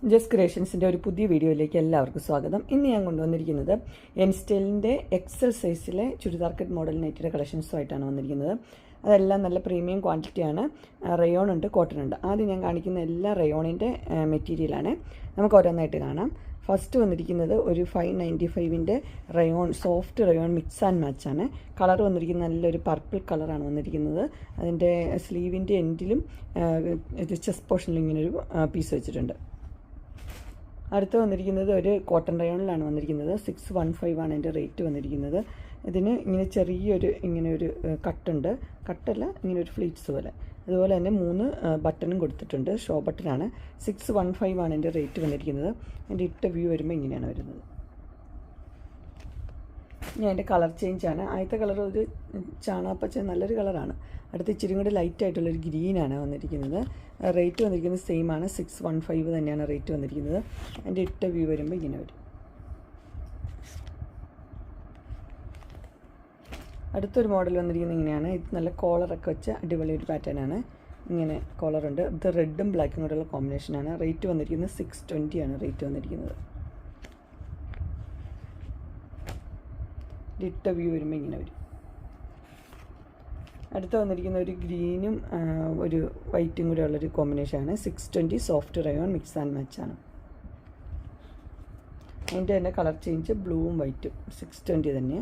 Just ക്രിയേഷൻസിൻ്റെ ഒരു പുതിയ വീഡിയോയിലേക്ക് എല്ലാവർക്കും സ്വാഗതം. ഇന്ന് ഞാൻ കൊണ്ടുവന്നിരിക്കുന്നത് എൻസ്റ്റൈലിൻ്റെ എക്സൽ സൈസിലെ ചുരിദാർ കട്ട് മോഡൽ നൈറ്റിയുടെ കളക്ഷൻസുമായിട്ടാണ് വന്നിരിക്കുന്നത്. അതെല്ലാം നല്ല പ്രീമിയം ക്വാണ്ടിറ്റിയാണ്. റയോൺ ഉണ്ട്, കോട്ടൺ ഉണ്ട്. ആദ്യം ഞാൻ കാണിക്കുന്ന എല്ലാ റയോണിൻ്റെ മെറ്റീരിയലാണ്. നമുക്ക് ഓരോന്നായിട്ട് കാണാം. ഫസ്റ്റ് വന്നിരിക്കുന്നത് ഒരു 595ൻ്റെ rayon, soft rayon mix and മാച്ചാണ്. കളർ വന്നിരിക്കുന്നത് നല്ലൊരു പർപ്പിൾ കളറാണ് വന്നിരിക്കുന്നത്. അതിൻ്റെ സ്ലീവിൻ്റെ എൻഡിലും ചെസ്റ്റ് പോർഷനിലും ഇങ്ങനൊരു പീസ് വെച്ചിട്ടുണ്ട്. അടുത്ത് വന്നിരിക്കുന്നത് ഒരു കോട്ടൺ റയോണിലാണ് വന്നിരിക്കുന്നത്. 615 ആണ് എൻ്റെ റേറ്റ് വന്നിരിക്കുന്നത്. ഇതിന് ഇങ്ങനെ ചെറിയൊരു ഇങ്ങനെ ഒരു കട്ടുണ്ട്, കട്ടല്ല ഇങ്ങനെ ഒരു ഫ്ലീറ്റ്സ് പോലെ. അതുപോലെ തന്നെ 3 ബട്ടണും കൊടുത്തിട്ടുണ്ട്. ഷോ ബട്ടനാണ്. 615 ആണ് എൻ്റെ റേറ്റ് വന്നിരിക്കുന്നത്. എൻ്റെ ഇട്ട വ്യൂ വരുമ്പോൾ ഇങ്ങനെയാണ് വരുന്നത്. ഞാൻ എൻ്റെ കളർ ചേഞ്ചാണ്. ആദ്യത്തെ കളർ ഒരു ചാണകപ്പച്ച, നല്ലൊരു കളറാണ്. അടുത്ത് ഇച്ചിരി കൂടി ലൈറ്റ് ആയിട്ടുള്ളൊരു ഗ്രീനാണ് വന്നിരിക്കുന്നത്. റേറ്റ് വന്നിരിക്കുന്നത് സെയിം ആണ്. 615 തന്നെയാണ് റേറ്റ് വന്നിരിക്കുന്നത്. എൻ്റെ ഇട്ട വ്യൂ വരുമ്പോൾ ഇങ്ങനെ വരും. അടുത്തൊരു മോഡൽ വന്നിരിക്കുന്നത് ഇങ്ങനെയാണ്. ഇത് നല്ല കോളറൊക്കെ വെച്ച് അടിപൊളി ഒരു പാറ്റേൺ ആണ്. ഇങ്ങനെ കോളറുണ്ട്. ഇത് റെഡും ബ്ലാക്കും കൂടെയുള്ള കോമ്പിനേഷനാണ്. റേറ്റ് വന്നിരിക്കുന്നത് 620 ആണ് റേറ്റ് വന്നിരിക്കുന്നത്. ഇട്ട വ്യൂ വരുമ്പോൾ ഇങ്ങനെ വരും. അടുത്ത് വന്നിരിക്കുന്ന ഒരു ഗ്രീനും ഒരു വൈറ്റും കൂടെ ഉള്ളൊരു കോമ്പിനേഷനാണ്. 620 സോഫ്റ്റ് റയോൺ മിക്സ് ആൻഡ് മാച്ചാണ്. അതിൻ്റെ തന്നെ കളർ ചേഞ്ച് ബ്ലൂവും വൈറ്റും 620 തന്നെ.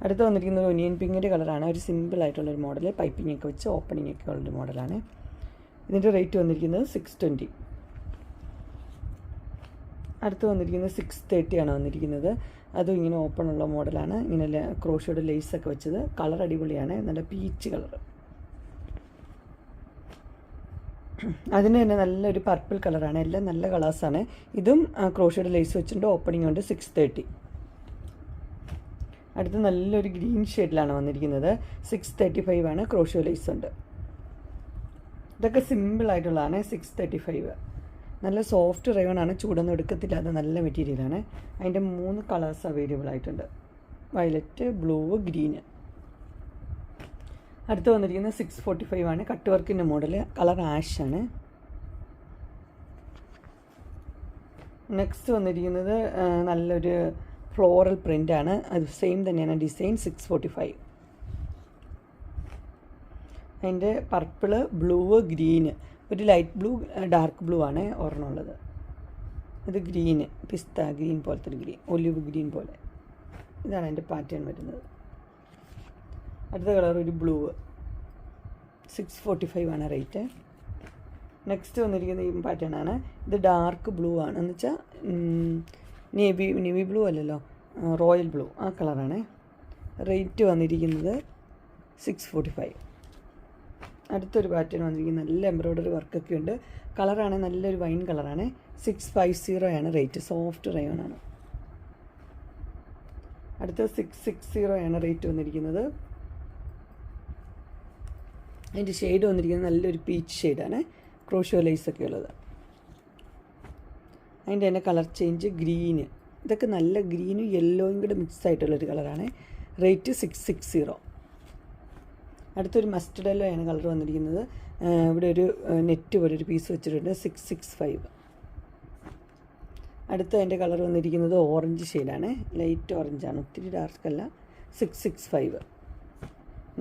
അടുത്ത് വന്നിരിക്കുന്നത് ഒനിയൻ പിങ്കിൻ്റെ കളറാണ്. ഒരു സിമ്പിളായിട്ടുള്ളൊരു മോഡൽ, പൈപ്പിംഗ് ഒക്കെ വെച്ച് ഓപ്പണിംഗ് ഒക്കെ ഉള്ളൊരു മോഡലാണ്. ഇതിൻ്റെ റേറ്റ് വന്നിരിക്കുന്നത് 620. അടുത്ത് വന്നിരിക്കുന്നത് 630 ആണ് വന്നിരിക്കുന്നത്. അതും ഇങ്ങനെ ഓപ്പൺ ഉള്ള മോഡലാണ്. ഇങ്ങനെ ക്രോഷോയുടെ ലേസൊക്കെ വെച്ചത്. കളർ അടിപൊളിയാണ്, നല്ല പീച്ച് കളർ. അതിന് തന്നെ നല്ലൊരു പർപ്പിൾ കളറാണ്. എല്ലാം നല്ല കളേഴ്സാണ്. ഇതും ക്രോഷോയുടെ ലേസ് വെച്ചിട്ടുണ്ട്. ഓപ്പണിംഗ് ഉണ്ട്. 630. അടുത്ത് നല്ലൊരു ഗ്രീൻ ഷെയ്ഡിലാണ് വന്നിരിക്കുന്നത്. 635 ആണ്. ക്രോഷോ ലേസ് ഉണ്ട്. ഇതൊക്കെ സിമ്പിളായിട്ടുള്ളതാണ്. 635 നല്ല സോഫ്റ്റ് റയോൺ ആണ്. ചൂടൊന്നും എടുക്കത്തില്ല. അത് നല്ല മെറ്റീരിയലാണ്. അതിൻ്റെ 3 കളേഴ്സ് അവൈലബിൾ ആയിട്ടുണ്ട്. Violet, blue, green. അടുത്ത് വന്നിരിക്കുന്നത് 645 ആണ്. കട്ട് വർക്കിൻ്റെ മോഡൽ. കളർ ആഷാണ്. നെക്സ്റ്റ് വന്നിരിക്കുന്നത് നല്ലൊരു ഫ്ലോറൽ പ്രിൻ്റാണ്. അത് സെയിം തന്നെയാണ് ഡിസൈൻ. 645. അതിൻ്റെ പർപ്പിള്, ബ്ലൂ, ഗ്രീന്, ഒരു ലൈറ്റ് ബ്ലൂ, ഡാർക്ക് ബ്ലൂ ആണ് ഒരെണ്ണമുള്ളത്. ഇത് ഗ്രീന്, പിസ്ത ഗ്രീൻ പോലത്തെ ഒരു ഗ്രീൻ, ഒലിവ് ഗ്രീൻ പോലെ. ഇതാണ് എൻ്റെ പാറ്റേൺ വരുന്നത്. അടുത്ത കളർ ഒരു ബ്ലൂ. 645 ആണ് റേറ്റ്. നെക്സ്റ്റ് വന്നിരിക്കുന്ന ഈ പാറ്റേൺ ആണ്. ഇത് ഡാർക്ക് ബ്ലൂ ആണ്. എന്ന് വെച്ചാൽ നേവി ബ്ലൂ അല്ലല്ലോ, റോയൽ ബ്ലൂ, ആ കളറാണ്. റേറ്റ് വന്നിരിക്കുന്നത് 645. അടുത്തൊരു പാറ്റേൺ വന്നിരിക്കുന്നത് നല്ല എംബ്രോയ്ഡറി വർക്കൊക്കെ ഉണ്ട്. കളറാണ് നല്ലൊരു വൈൻ കളറാണ്. 650 ആണ് റേറ്റ്. സോഫ്റ്റ് റയോൺ ആണ്. അടുത്ത 660 ആണ് റേറ്റ് വന്നിരിക്കുന്നത്. അതിൻ്റെ ഷെയ്ഡ് വന്നിരിക്കുന്നത് നല്ലൊരു പീച്ച് ഷെയ്ഡാണ്. ക്രോഷോ ലേസൊക്കെ ഉള്ളത്. അതിൻ്റെ തന്നെ കളർ ചേഞ്ച് ഗ്രീന്. ഇതൊക്കെ നല്ല ഗ്രീനും യെല്ലോയും കൂടെ മിക്സ് ആയിട്ടുള്ളൊരു കളറാണ്. റേറ്റ് 660. അടുത്തൊരു മസ്റ്റർഡ് യെല്ലോ ആണ് കളർ വന്നിരിക്കുന്നത്. ഇവിടെ ഒരു നെറ്റ് പോലെ ഒരു പീസ് വെച്ചിട്ടുണ്ട്. 665. അടുത്ത അതിൻ്റെ കളർ വന്നിരിക്കുന്നത് ഓറഞ്ച് ഷെയ്ഡാണ്. ലൈറ്റ് ഓറഞ്ചാണ്, ഒത്തിരി ഡാർക്കല്ല. 665.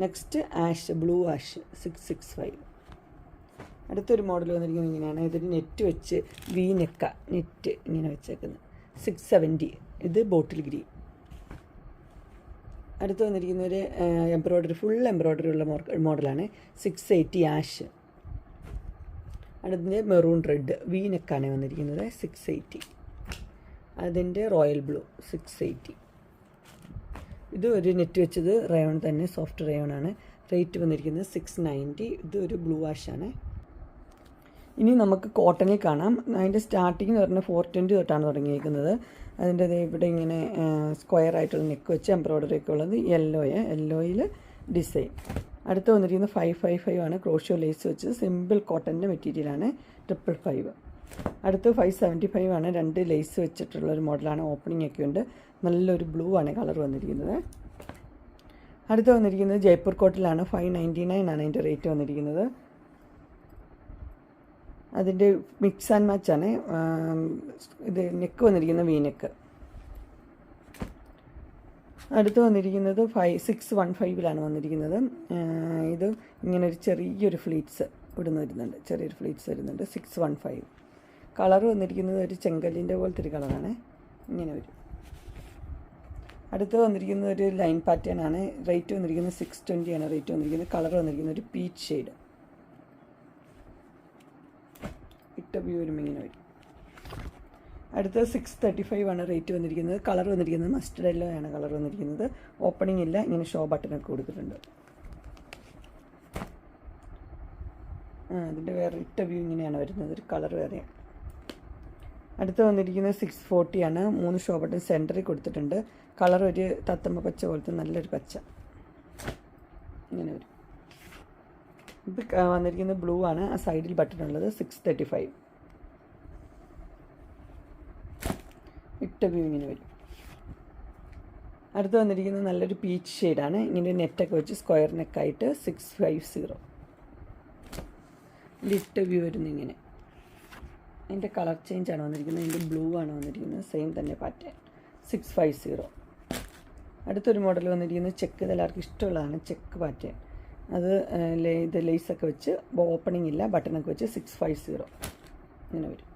Next ash, blue ash, 665. അടുത്തൊരു മോഡൽ വന്നിരിക്കുന്നത് ഇങ്ങനെയാണ്. ഇതൊരു നെറ്റ് വെച്ച് നെക്ക നെറ്റ് ഇങ്ങനെ വെച്ചേക്കുന്നത്. 670. ഇത് ബോട്ടിൽ ഗ്രീൻ. അടുത്ത് വന്നിരിക്കുന്ന ഒരു എംബ്രോയ്ഡറി, ഫുൾ എംബ്രോയ്ഡറി ഉള്ള മോഡലാണ്. 680 ആഷ്. അടുത്തതിൻ്റെ മെറൂൺ റെഡ് നെക്കാണ് വന്നിരിക്കുന്നത്. 680. അതിൻ്റെ റോയൽ ബ്ലൂ 680. ഇത് ഒരു നെറ്റ് വെച്ചത് റയോൺ തന്നെ, സോഫ്റ്റ് റയോൺ ആണ്. റേറ്റ് വന്നിരിക്കുന്നത് 690. ഇത് ഒരു ബ്ലൂ ആഷാണ്. ഇനി നമുക്ക് കോട്ടണിൽ കാണാം. അതിൻ്റെ സ്റ്റാർട്ടിങ് എന്ന് പറഞ്ഞാൽ 420 തൊട്ടാണ് തുടങ്ങിയിരിക്കുന്നത്. അതിൻ്റെ ഇവിടെ ഇങ്ങനെ സ്ക്വയർ ആയിട്ടുള്ള നെക്ക് വെച്ച് എംബ്രോയ്ഡറി ഒക്കെ ഉള്ളത്. യെല്ലോയിൽ ഡിസൈൻ. അടുത്ത് വന്നിരിക്കുന്നത് 555 ആണ്. ക്രോഷോ ലേസ് വെച്ച് സിമ്പിൾ കോട്ടൻ്റെ മെറ്റീരിയലാണ്. 555. അടുത്ത് 575 ആണ്. 2 ലേസ് വെച്ചിട്ടുള്ളൊരു മോഡലാണ്. ഓപ്പണിംഗ് ഒക്കെ ഉണ്ട്. നല്ലൊരു ബ്ലൂ ആണ് കളർ വന്നിരിക്കുന്നത്. അടുത്ത് വന്നിരിക്കുന്നത് ജയ്പൂർ കോട്ടിലാണ്. 599 ആണ് അതിൻ്റെ റേറ്റ് വന്നിരിക്കുന്നത്. അതിൻ്റെ മിക്സ് ആൻഡ് മാച്ചാണ്. ഇത് നെക്ക് വന്നിരിക്കുന്ന വി നെക്ക്. അടുത്ത് വന്നിരിക്കുന്നത് 615 വന്നിരിക്കുന്നത്. ഇത് ഇങ്ങനെ ഒരു ചെറിയൊരു ഫ്ലീറ്റ്സ് ഇവിടുന്ന് വരുന്നുണ്ട്, ചെറിയൊരു ഫ്ലീറ്റ്സ് വരുന്നുണ്ട്. 615. കളർ വന്നിരിക്കുന്നത് ഒരു ചെങ്കല്ലിൻ്റെ പോലത്തെ ഒരു കളറാണ്, ഇങ്ങനെ വരും. അടുത്ത് വന്നിരിക്കുന്നത് ഒരു ലൈൻ പാറ്റേൺ ആണ്. റേറ്റ് വന്നിരിക്കുന്നത് 620 ആണ് റേറ്റ് വന്നിരിക്കുന്നത്. കളർ വന്നിരിക്കുന്നത് ഒരു പീച്ച് ഷെയ്ഡ്. ഇട്ട വ്യൂ വരുമ്പോൾ ഇങ്ങനെ വരും. അടുത്ത 635 ആണ് റേറ്റ് വന്നിരിക്കുന്നത്. കളർ വന്നിരിക്കുന്നത് മസ്റ്റർഡ് യെല്ലോ ആണ് കളർ വന്നിരിക്കുന്നത്. ഓപ്പണിംഗ് ഇല്ല, ഇങ്ങനെ ഷോ ബട്ടനൊക്കെ കൊടുത്തിട്ടുണ്ട്. അതിൻ്റെ വേറെ ഇട്ട വ്യൂ ഇങ്ങനെയാണ് വരുന്നത്, ഒരു കളർ വേറെയാണ്. അടുത്ത് വന്നിരിക്കുന്നത് 640 ആണ്. 3 ഷോ ബട്ടൺ സെൻറ്ററിൽ കൊടുത്തിട്ടുണ്ട്. കളർ ഒരു തത്തമ്മ പച്ച പോലത്തെ നല്ലൊരു പച്ച, ഇങ്ങനെ വരും. ഇത് വന്നിരിക്കുന്നത് ബ്ലൂ ആണ്, ആ സൈഡിൽ ബട്ടൺ ഉള്ളത്. 635. ഇട്ട വ്യൂ ഇങ്ങനെ വരും. അടുത്ത് വന്നിരിക്കുന്നത് നല്ലൊരു പീച്ച് ഷെയ്ഡാണ്. ഇങ്ങനെ നെറ്റൊക്കെ വെച്ച് സ്ക്വയർ നെക്കായിട്ട് 650. ഇട്ട വ്യൂ വരുന്നത് ഇങ്ങനെ. അതിൻ്റെ കളർ ചേഞ്ച് ആണ് വന്നിരിക്കുന്നത്. ഇതിൻ്റെ ബ്ലൂ ആണ് വന്നിരിക്കുന്നത്, സെയിം തന്നെ പാറ്റേൺ. 650. അടുത്തൊരു മോഡൽ വന്നിരിക്കുന്നത് ചെക്ക്. ഇതെല്ലാവർക്കും ഇഷ്ടമുള്ളതാണ്, ചെക്ക് പാറ്റേൺ. അത് ഇത് ലേസൊക്കെ വെച്ച്, ഓപ്പണിംഗ് ഇല്ല, ബട്ടണൊക്കെ വെച്ച് 650 ഇങ്ങനെ വരും.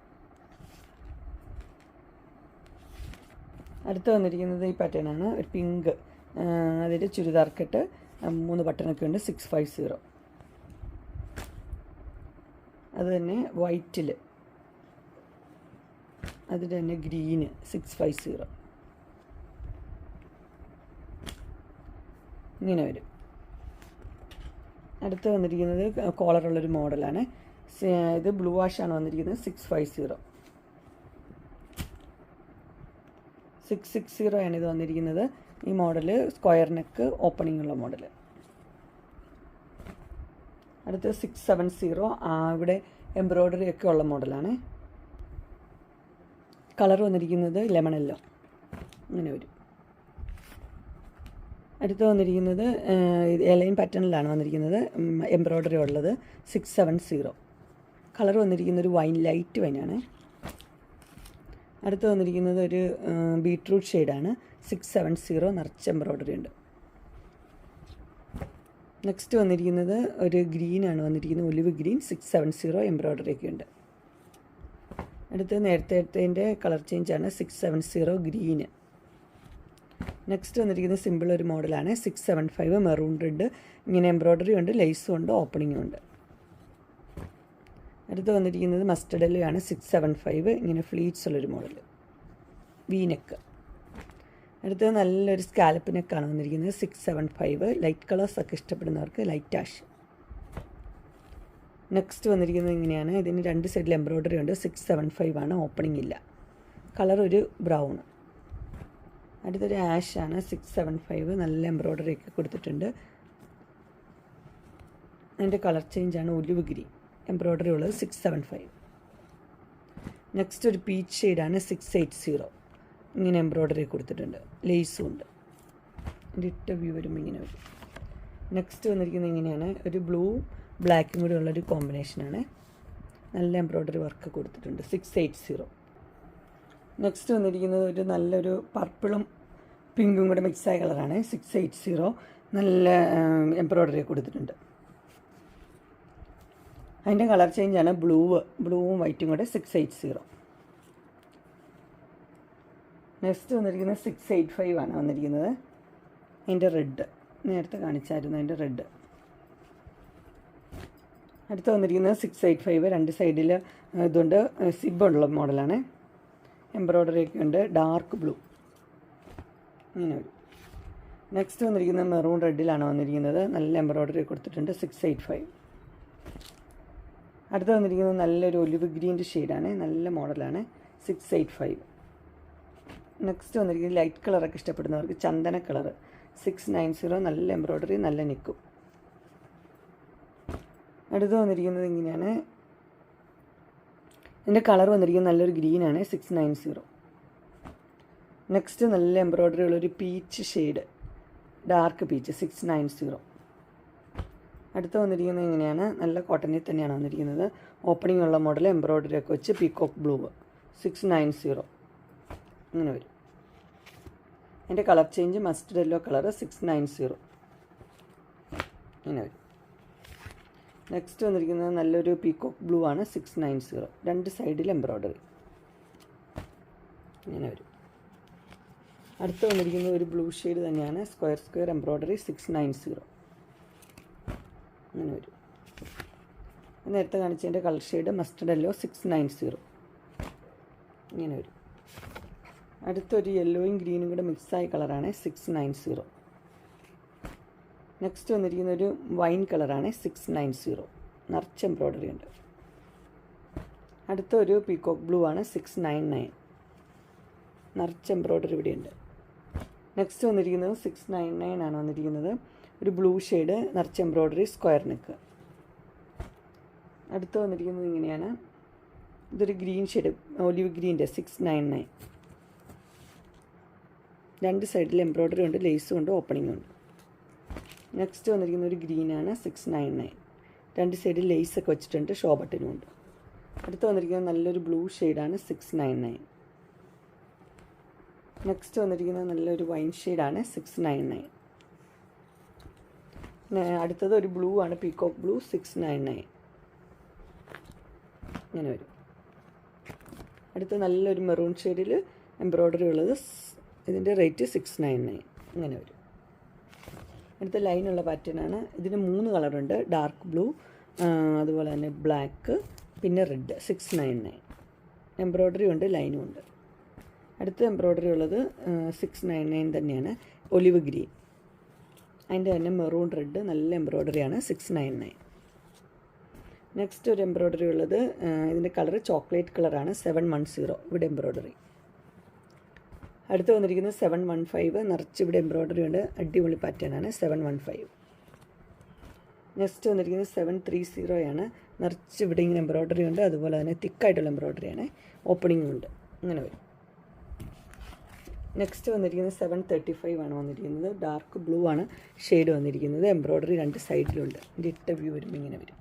അടുത്ത് വന്നിരിക്കുന്നത് ഈ പാറ്റേൺ ആണ്, ഒരു പിങ്ക്. അതിൻ്റെ ചുരിദാർ കെട്ട്, 3 ബട്ടണൊക്കെ ഉണ്ട്. 650. അത് തന്നെ വൈറ്റിൽ, അതിൽ തന്നെ ഗ്രീന് 650 ഇങ്ങനെ വരും. അടുത്ത് വന്നിരിക്കുന്നത് കോളറുള്ളൊരു മോഡലാണ്. ഇത് ബ്ലൂ വാഷാണ് വന്നിരിക്കുന്നത്. 650. 660 ആണ് ഇത് വന്നിരിക്കുന്നത്. ഈ മോഡൽ സ്ക്വയർ നെക്ക് ഓപ്പണിംഗ് ഉള്ള മോഡൽ. അടുത്ത് 670. ഇവിടെ എംബ്രോയ്ഡറി ഒക്കെ ഉള്ള മോഡലാണ്. കളർ വന്നിരിക്കുന്നത് ലെമൺ യെല്ലോ, ഇങ്ങനെ വരും. അടുത്ത് വന്നിരിക്കുന്നത് എലൈൻ പാറ്റേണിലാണ് വന്നിരിക്കുന്നത്, എംബ്രോയ്ഡറി ഉള്ളത്. 670. കളർ വന്നിരിക്കുന്നത് ഒരു വൈൻ, ലൈറ്റ് വൈനാണ്. അടുത്ത് വന്നിരിക്കുന്നത് ഒരു ബീട്രൂട്ട് ഷെയ്ഡാണ്. 670 നിറച്ച് എംബ്രോയ്ഡറി ഉണ്ട്. നെക്സ്റ്റ് വന്നിരിക്കുന്നത് ഒരു ഗ്രീനാണ് വന്നിരിക്കുന്നത്, ഒലിവ് ഗ്രീൻ. 670 എംബ്രോയ്ഡറി ഒക്കെ ഉണ്ട്. അടുത്ത് നേരത്തെ കളർ ചേഞ്ചാണ്. 670 ഗ്രീന്. നെക്സ്റ്റ് വന്നിരിക്കുന്നത് സിമ്പിൾ ഒരു മോഡലാണ്. 675 മെറൂൺ റെഡ്. ഇങ്ങനെ എംബ്രോയ്ഡറി ഉണ്ട്, ലേസും ഉണ്ട്, ഓപ്പണിങ്ങും ഉണ്ട്. അടുത്ത് വന്നിരിക്കുന്നത് മസ്റ്റർഡ് യെല്ലോ ആണ്. 675 ഇങ്ങനെ ഫ്ലീറ്റ്സ് ഉള്ളൊരു മോഡൽ, വി നെക്ക്. അടുത്തത് നല്ലൊരു സ്കാലപ്പ് നെക്കാണ് വന്നിരിക്കുന്നത്. 675. ലൈറ്റ് കളേഴ്സൊക്കെ ഇഷ്ടപ്പെടുന്നവർക്ക് ലൈറ്റ് ആഷ്. നെക്സ്റ്റ് വന്നിരിക്കുന്നത് ഇങ്ങനെയാണ്. ഇതിന് 2 സൈഡിൽ എംബ്രോയ്ഡറി ഉണ്ട്. 675 ആണ്, ഓപ്പണിംഗ് ഇല്ല. കളർ ഒരു ബ്രൗൺ. അടുത്തൊരു ആഷാണ്. 675 നല്ല എംബ്രോയ്ഡറി ഒക്കെ കൊടുത്തിട്ടുണ്ട്. അതിൻ്റെ കളർ ചേഞ്ചാണ് ഒലിവ് ഗ്രീൻ, എംബ്രോയ്ഡറി ഉള്ളത്. 675. നെക്സ്റ്റ് ഒരു പീച്ച് ഷെയ്ഡാണ്. 680 ഇങ്ങനെ എംബ്രോയ്ഡറി കൊടുത്തിട്ടുണ്ട്, ലേസും ഉണ്ട്. ഇതിൻ്റെ ഇട്ട വ്യൂ വരുമ്പോൾ ഇങ്ങനെ വരും. നെക്സ്റ്റ് വന്നിരിക്കുന്നത് ഇങ്ങനെയാണ്, ഒരു ബ്ലൂ ബ്ലാക്കും കൂടി ഉള്ളൊരു കോമ്പിനേഷനാണ്. നല്ല എംബ്രോയ്ഡറി വർക്ക് കൊടുത്തിട്ടുണ്ട്. 680. നെക്സ്റ്റ് വന്നിരിക്കുന്നത് ഒരു നല്ലൊരു പർപ്പിളും പിങ്കും കൂടെ മിക്സായ കളറാണ്. 680 നല്ല എംബ്രോയ്ഡറി കൊടുത്തിട്ടുണ്ട്. അതിൻ്റെ കളർ ചേഞ്ചാണ് ബ്ലൂവും വൈറ്റും കൂടെ. 680. നെക്സ്റ്റ് വന്നിരിക്കുന്നത് 685 ആണ് വന്നിരിക്കുന്നത്. അതിൻ്റെ റെഡ് നേരത്തെ കാണിച്ചായിരുന്നു, അതിൻ്റെ റെഡ്. അടുത്ത് വന്നിരിക്കുന്നത് 685. 2 സൈഡിൽ ഇതുകൊണ്ട് സിബുള്ള മോഡലാണ്. എംബ്രോയ്ഡറി ഒക്കെ ഉണ്ട്, ഡാർക്ക് ബ്ലൂ ഇങ്ങനെ വരും. നെക്സ്റ്റ് വന്നിരിക്കുന്നത് മെറൂൺ റെഡിലാണ് വന്നിരിക്കുന്നത്. നല്ല എംബ്രോയ്ഡറി കൊടുത്തിട്ടുണ്ട്. 685. അടുത്ത് വന്നിരിക്കുന്നത് നല്ലൊരു ഒലിവ് ഗ്രീൻ്റെ ഷെയ്ഡാണ്, നല്ല മോഡലാണ്. 685. നെക്സ്റ്റ് വന്നിരിക്കുന്നത് ലൈറ്റ് കളറൊക്കെ ഇഷ്ടപ്പെടുന്നവർക്ക് ചന്ദന കളർ. 690 നല്ല എംബ്രോയ്ഡറി, നല്ല നെക്കും. അടുത്ത് വന്നിരിക്കുന്നത് ഇങ്ങനെയാണ്. ഇതിൻ്റെ കളർ വന്നിരിക്കുന്നത് നല്ലൊരു ഗ്രീനാണ്. 690. നെക്സ്റ്റ് നല്ല എംബ്രോയ്ഡറി ഉള്ളൊരു പീച്ച് ഷെയ്ഡ്, ഡാർക്ക് പീച്ച്. 690. അടുത്ത് വന്നിരിക്കുന്നത് ഇങ്ങനെയാണ്, നല്ല കോട്ടണിൽ തന്നെയാണ് വന്നിരിക്കുന്നത്. ഓപ്പണിംഗ് ഉള്ള മോഡൽ, എംബ്രോയ്ഡറി ഒക്കെ വെച്ച് പീകോക്ക് ബ്ലൂ 690 ഇങ്ങനെ വരും. അതിൻ്റെ colour change mustard yellow colour 690 ഇങ്ങനെ വരും. നെക്സ്റ്റ് വന്നിരിക്കുന്നത് നല്ലൊരു പീകോക്ക് ബ്ലൂ ആണ്, 690. രണ്ട് സൈഡിൽ എംബ്രോയ്ഡറി ഇങ്ങനെ വരും. അടുത്ത് വന്നിരിക്കുന്നത് ഒരു ബ്ലൂ ഷെയ്ഡ് തന്നെയാണ്, സ്ക്വയർ എംബ്രോയ്ഡറി 690 ഇങ്ങനെ വരും. നേരത്തെ കാണിച്ചതിൻ്റെ കളർ ഷെയ്ഡ് മസ്റ്റർഡ് യെല്ലോ 690 ഇങ്ങനെ വരും. അടുത്തൊരു യെല്ലോയും ഗ്രീനും കൂടെ മിക്സായ കളറാണ് 690. നെക്സ്റ്റ് വന്നിരിക്കുന്ന ഒരു വൈൻ കളറാണ് 690, നിറച്ച് എംബ്രോയ്ഡറി ഉണ്ട്. അടുത്തൊരു പീകോക്ക് ബ്ലൂ ആണ് 699, നിറച്ച് എംബ്രോയ്ഡറി ഇവിടെയുണ്ട്. നെക്സ്റ്റ് വന്നിരിക്കുന്നത് 699 ആണ് വന്നിരിക്കുന്നത്. ഒരു ബ്ലൂ ഷെയ്ഡ്, നിറച്ച് എംബ്രോയ്ഡറി, സ്ക്വയർ നെക്ക്. അടുത്ത് വന്നിരിക്കുന്നത് ഇങ്ങനെയാണ്, ഇതൊരു ഗ്രീൻ ഷെയ്ഡ്, ഒലിവ് ഗ്രീൻ്റെ 699. രണ്ട് സൈഡിൽ എംബ്രോയ്ഡറി ഉണ്ട്, ലേസും ഉണ്ട്, ഓപ്പണിംഗ് ഉണ്ട്. നെക്സ്റ്റ് വന്നിരിക്കുന്ന ഒരു ഗ്രീനാണ് 699, രണ്ട് സൈഡിൽ ലേസൊക്കെ വെച്ചിട്ടുണ്ട്, ഷോ ബട്ടനും ഉണ്ട്. അടുത്ത് വന്നിരിക്കുന്നത് നല്ലൊരു ബ്ലൂ ഷെയ്ഡാണ് 699. നെക്സ്റ്റ് വന്നിരിക്കുന്നത് നല്ലൊരു വൈൻ ഷെയ്ഡാണ് 699. അടുത്തത് ഒരു ബ്ലൂ ആണ്, പീകോക്ക് ബ്ലൂ 699 ഇങ്ങനെ വരും. അടുത്ത നല്ലൊരു മെറൂൺ ഷെയ്ഡിൽ എംബ്രോയ്ഡറി ഉള്ളത്, ഇതിൻ്റെ റേറ്റ് 699 ഇങ്ങനെ വരും. അടുത്ത ലൈനുള്ള പാറ്റേണാണ്. ഇതിന് 3 കളറുണ്ട്, ഡാർക്ക് ബ്ലൂ, അതുപോലെ തന്നെ ബ്ലാക്ക്, പിന്നെ റെഡ് 699. എംബ്രോയ്ഡറി ഉണ്ട്, ലൈനും ഉണ്ട്. അടുത്ത എംബ്രോയ്ഡറി ഉള്ളത് 699 തന്നെയാണ്, ഒലിവ് ഗ്രീൻ. അതിൻ്റെ തന്നെ മെറൂൺ റെഡ്, നല്ല എംബ്രോയ്ഡറിയാണ് 699. നെക്സ്റ്റ് ഒരു എംബ്രോയ്ഡറി ഉള്ളത്, ഇതിൻ്റെ കളർ ചോക്ലേറ്റ് കളറാണ് 710, ഇവിടെ എംബ്രോയ്ഡറി. അടുത്ത് വന്നിരിക്കുന്നത് 715, നിറച്ച് ഇവിടെ എംബ്രോയ്ഡറി ഉണ്ട്, അടിപൊളി പാറ്റേണാണ് 715. നെക്സ്റ്റ് വന്നിരിക്കുന്നത് 730 ആണ്, നിറച്ച് ഇവിടെ ഇങ്ങനെ എംബ്രോയ്ഡറി ഉണ്ട്, അതുപോലെ തന്നെ തിക്കായിട്ടുള്ള എംബ്രോയ്ഡറിയാണ്, ഓപ്പണിംഗും ഉണ്ട്, ഇങ്ങനെ വരും. നെക്സ്റ്റ് വന്നിരിക്കുന്നത് 735 ആണ് വന്നിരിക്കുന്നത്, ഡാർക്ക് ബ്ലൂ ആണ് ഷെയ്ഡ് വന്നിരിക്കുന്നത്, എംബ്രോയ്ഡറി രണ്ട് സൈഡിലുണ്ട്. ഇതിൻ്റെ ഇട്ട വ്യൂ വരുമ്പോൾ ഇങ്ങനെ വരും.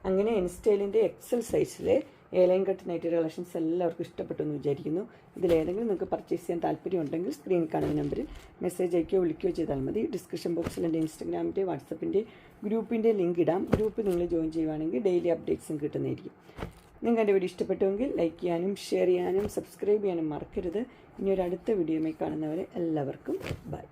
അങ്ങനെ എൻസ്റ്റൈലിൻ്റെ എക്സൽ സൈസിലെ എയർലൈൻ കട്ട് നൈറ്റി കളക്ഷൻസ് എല്ലാവർക്കും ഇഷ്ടപ്പെട്ടു എന്ന് വിചാരിക്കുന്നു. ഇതിലേതെങ്കിലും നിങ്ങൾക്ക് പർച്ചേസ് ചെയ്യാൻ താല്പര്യമുണ്ടെങ്കിൽ സ്ക്രീനിൽ കാണുന്ന നമ്പറിൽ മെസ്സേജ് അയക്കുകയോ വിളിക്കുകയോ ചെയ്താൽ മതി. ഡിസ്ക്രിപ്ഷൻ ബോക്സിൽ എൻ്റെ ഇൻസ്റ്റാഗ്രാമിൻ്റെ, വാട്സപ്പിൻ്റെ, ഗ്രൂപ്പിൻ്റെ ലിങ്ക് ഇടാം. ഗ്രൂപ്പ് നിങ്ങൾ ജോയിൻ ചെയ്യുവാണെങ്കിൽ ഡെയിലി അപ്ഡേറ്റ്സും കിട്ടുന്നതായിരിക്കും. നിങ്ങൾക്ക് എൻ്റെ വീഡിയോ ഇഷ്ടപ്പെട്ടുവെങ്കിൽ ലൈക്ക് ചെയ്യാനും ഷെയർ ചെയ്യാനും സബ്സ്ക്രൈബ് ചെയ്യാനും മറക്കരുത്. ഇനി ഒരു അടുത്ത വീഡിയോയുമായി കാണുന്നവരെ എല്ലാവർക്കും ബൈ.